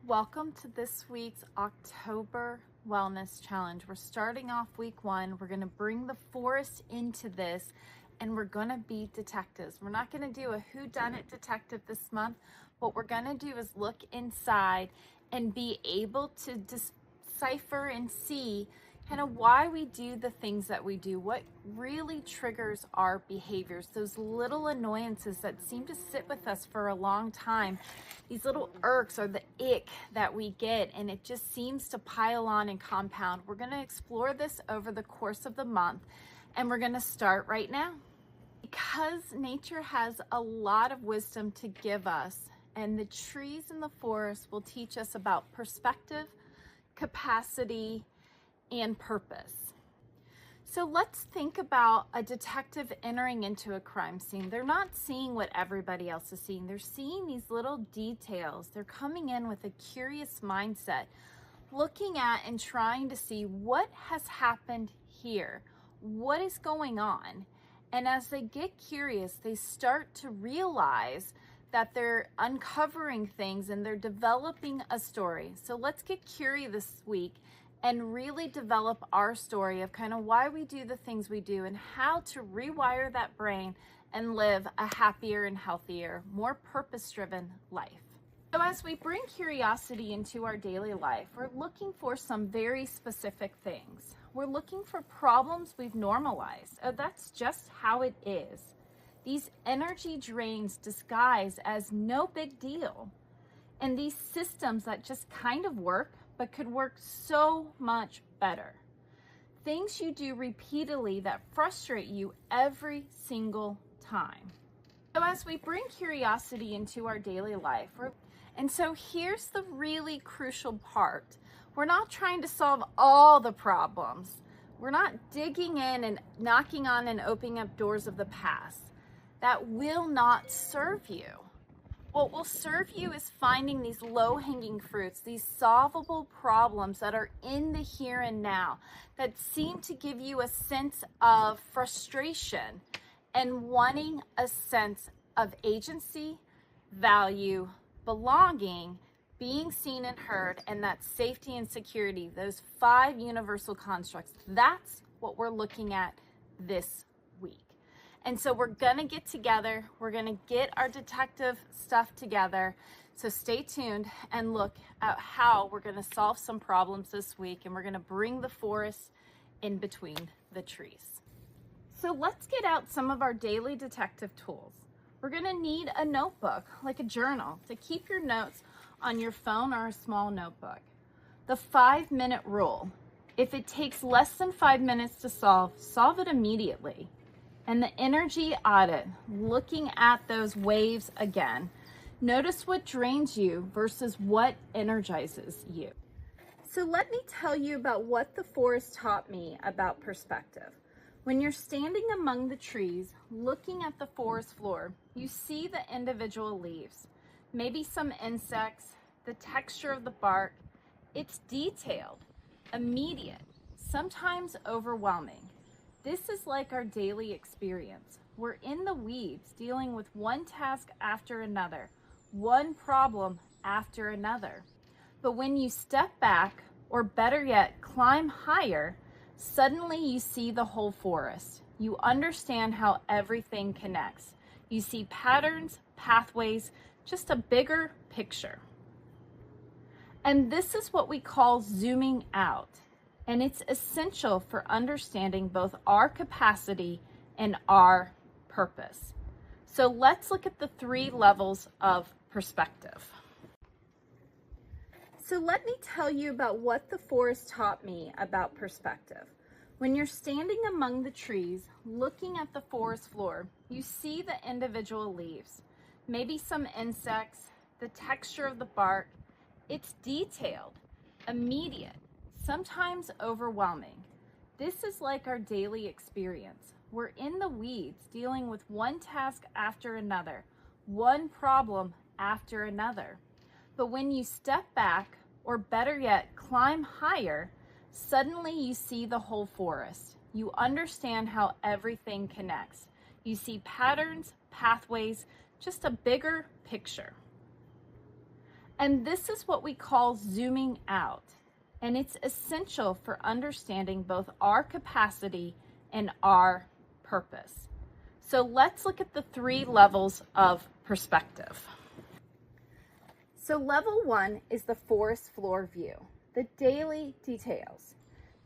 Welcome to this week's October Wellness Challenge. We're starting off week 1. We're going to bring the forest into this and we're going to be detectives. We're not going to do a whodunit detective this month. What we're going to do is look inside and be able to decipher and see kind of why we do the things that we do, what really triggers our behaviors, those little annoyances that seem to sit with us for a long time, these little irks or the ick that we get, and it just seems to pile on and compound. We're going to explore this over the course of the month, and we're going to start right now. Because nature has a lot of wisdom to give us, and the trees in the forest will teach us about perspective, capacity, and purpose. So let's think about a detective entering into a crime scene. They're not seeing what everybody else is seeing. They're seeing these little details. They're coming in with a curious mindset, looking at and trying to see what has happened here. What is going on? And as they get curious, they start to realize that they're uncovering things and they're developing a story. So let's get curious this week and really develop our story of kind of why we do the things we do and how to rewire that brain and live a happier and healthier, more purpose-driven life. So as we bring curiosity into our daily life, we're looking for some very specific things. We're looking for problems we've normalized. Oh, that's just how it is. These energy drains disguise as no big deal. And these systems that just kind of work, but could work so much better. Things you do repeatedly that frustrate you every single time. So as we bring curiosity into our daily life, and so here's the really crucial part. We're not trying to solve all the problems. We're not digging in and knocking on and opening up doors of the past. That will not serve you. What will serve you is finding these low-hanging fruits, these solvable problems that are in the here and now, that seem to give you a sense of frustration and wanting a sense of agency, value, belonging, being seen and heard, and that safety and security, those 5 universal constructs. That's what we're looking at this week. And so we're going to get together. We're going to get our detective stuff together. So stay tuned and look at how we're going to solve some problems this week. And we're going to bring the forest in between the trees. So let's get out some of our daily detective tools. We're going to need a notebook, like a journal, to keep your notes on your phone or a small notebook. The 5-minute rule. If it takes less than 5 minutes to solve it immediately. And the energy audit, looking at those waves again. Notice what drains you versus what energizes you. So let me tell you about what the forest taught me about perspective. When you're standing among the trees, looking at the forest floor, you see the individual leaves, maybe some insects, the texture of the bark. It's detailed, immediate, sometimes overwhelming. This is like our daily experience. We're in the weeds dealing with one task after another, one problem after another. But when you step back, or better yet, climb higher, suddenly you see the whole forest. You understand how everything connects. You see patterns, pathways, just a bigger picture. And this is what we call zooming out. And it's essential for understanding both our capacity and our purpose. So let's look at the 3 levels of perspective. So let me tell you about what the forest taught me about perspective. When you're standing among the trees, looking at the forest floor, you see the individual leaves, maybe some insects, the texture of the bark. It's detailed, immediate, sometimes overwhelming. This is like our daily experience. We're in the weeds dealing with one task after another, one problem after another. But when you step back, or better yet, climb higher, suddenly you see the whole forest. You understand how everything connects. You see patterns, pathways, just a bigger picture. And this is what we call zooming out. And it's essential for understanding both our capacity and our purpose. So let's look at the 3 levels of perspective. So level 1 is the forest floor view, the daily details.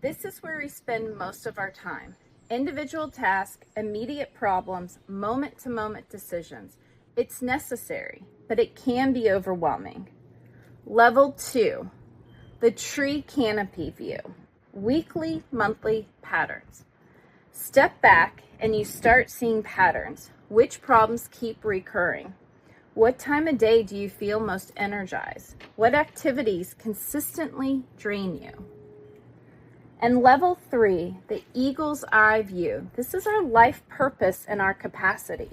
This is where we spend most of our time. Individual tasks, immediate problems, moment-to-moment decisions. It's necessary, but it can be overwhelming. Level 2, the tree canopy view, weekly, monthly patterns. Step back and you start seeing patterns. Which problems keep recurring? What time of day do you feel most energized? What activities consistently drain you? And level 3, the eagle's eye view. This is our life purpose and our capacity.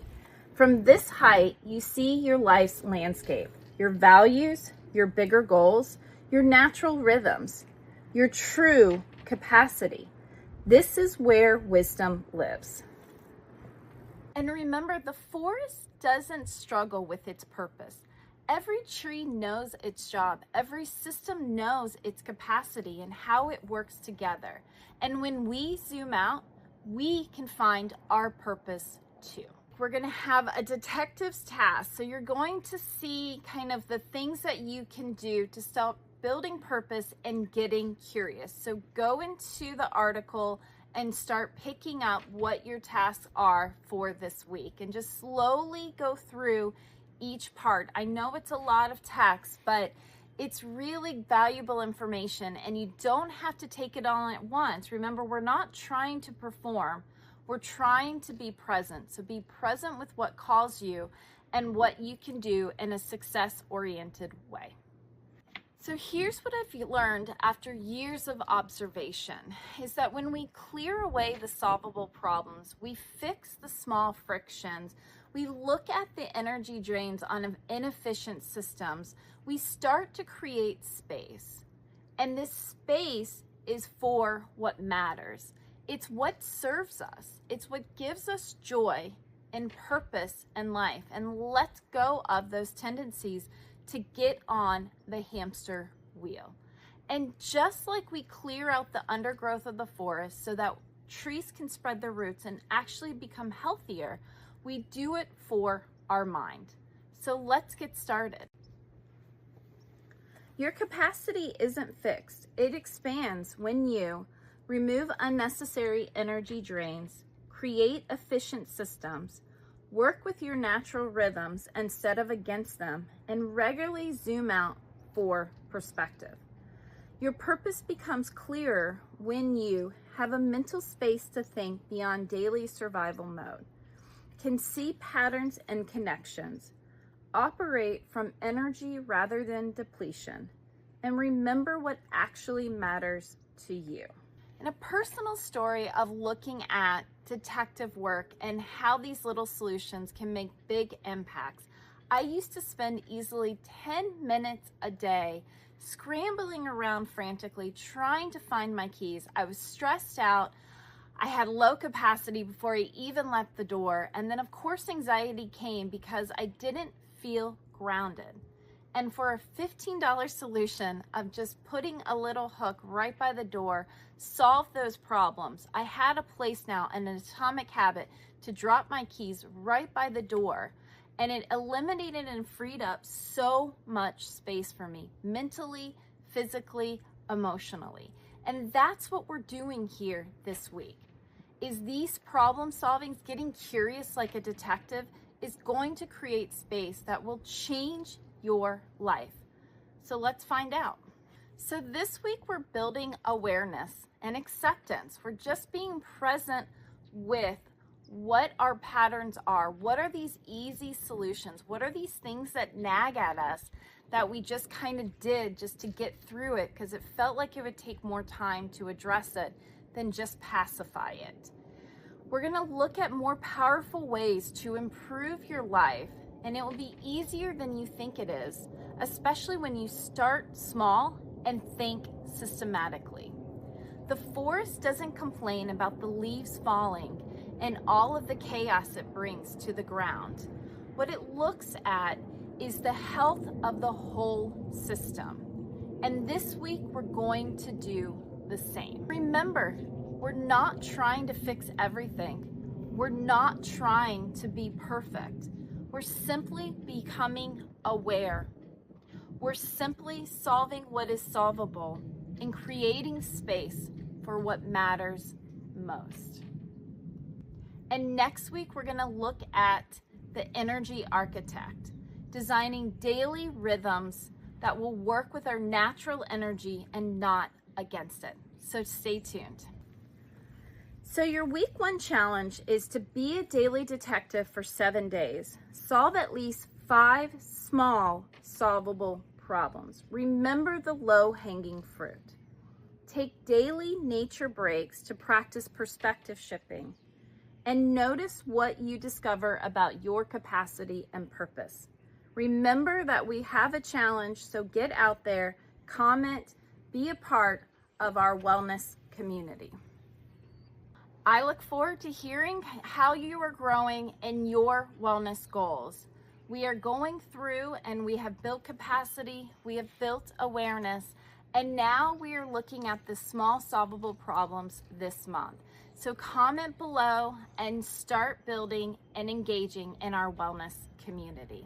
From this height, you see your life's landscape, your values, your bigger goals, your natural rhythms, your true capacity. This is where wisdom lives. And remember, the forest doesn't struggle with its purpose. Every tree knows its job. Every system knows its capacity and how it works together. And when we zoom out, we can find our purpose too. We're going to have a detective's task. So you're going to see kind of the things that you can do to start building purpose and getting curious. So go into the article and start picking up what your tasks are for this week and just slowly go through each part. I know it's a lot of text, but it's really valuable information and you don't have to take it all at once. Remember, we're not trying to perform. We're trying to be present. So be present with what calls you and what you can do in a success-oriented way. So here's what I've learned after years of observation is that when we clear away the solvable problems, we fix the small frictions, we look at the energy drains on inefficient systems, we start to create space. And this space is for what matters. It's what serves us. It's what gives us joy and purpose in life, and let go of those tendencies to get on the hamster wheel. And just like we clear out the undergrowth of the forest so that trees can spread their roots and actually become healthier, we do it for our mind. So let's get started. Your capacity isn't fixed. It expands when you remove unnecessary energy drains, create efficient systems, work with your natural rhythms instead of against them, and regularly zoom out for perspective. Your purpose becomes clearer when you have a mental space to think beyond daily survival mode, can see patterns and connections, operate from energy rather than depletion, and remember what actually matters to you. And a personal story of looking at detective work and how these little solutions can make big impacts. I used to spend easily 10 minutes a day scrambling around frantically trying to find my keys. I was stressed out. I had low capacity before I even left the door. And then of course anxiety came because I didn't feel grounded. And for a $15 solution of just putting a little hook right by the door, solve those problems. I had a place now, an atomic habit, to drop my keys right by the door. And it eliminated and freed up so much space for me, mentally, physically, emotionally. And that's what we're doing here this week. Is these problem solvings, getting curious like a detective, is going to create space that will change your life. So let's find out. So this week we're building awareness and acceptance. We're just being present with what our patterns are. What are these easy solutions? What are these things that nag at us that we just kind of did just to get through it because it felt like it would take more time to address it than just pacify it? We're going to look at more powerful ways to improve your life, and it will be easier than you think it is, especially when you start small and think systematically. The forest doesn't complain about the leaves falling and all of the chaos it brings to the ground. What it looks at is the health of the whole system. And this week, we're going to do the same. Remember, we're not trying to fix everything. We're not trying to be perfect. We're simply becoming aware. We're simply solving what is solvable and creating space for what matters most. And next week, we're going to look at the energy architect, designing daily rhythms that will work with our natural energy and not against it. So stay tuned. So your week 1 challenge is to be a daily detective for 7 days. Solve at least 5 small solvable problems. Remember the low-hanging fruit. Take daily nature breaks to practice perspective shifting. And notice what you discover about your capacity and purpose. Remember that we have a challenge, so get out there, comment, be a part of our wellness community. I look forward to hearing how you are growing in your wellness goals. We are going through and we have built capacity, we have built awareness, and now we are looking at the small solvable problems this month. So comment below and start building and engaging in our wellness community.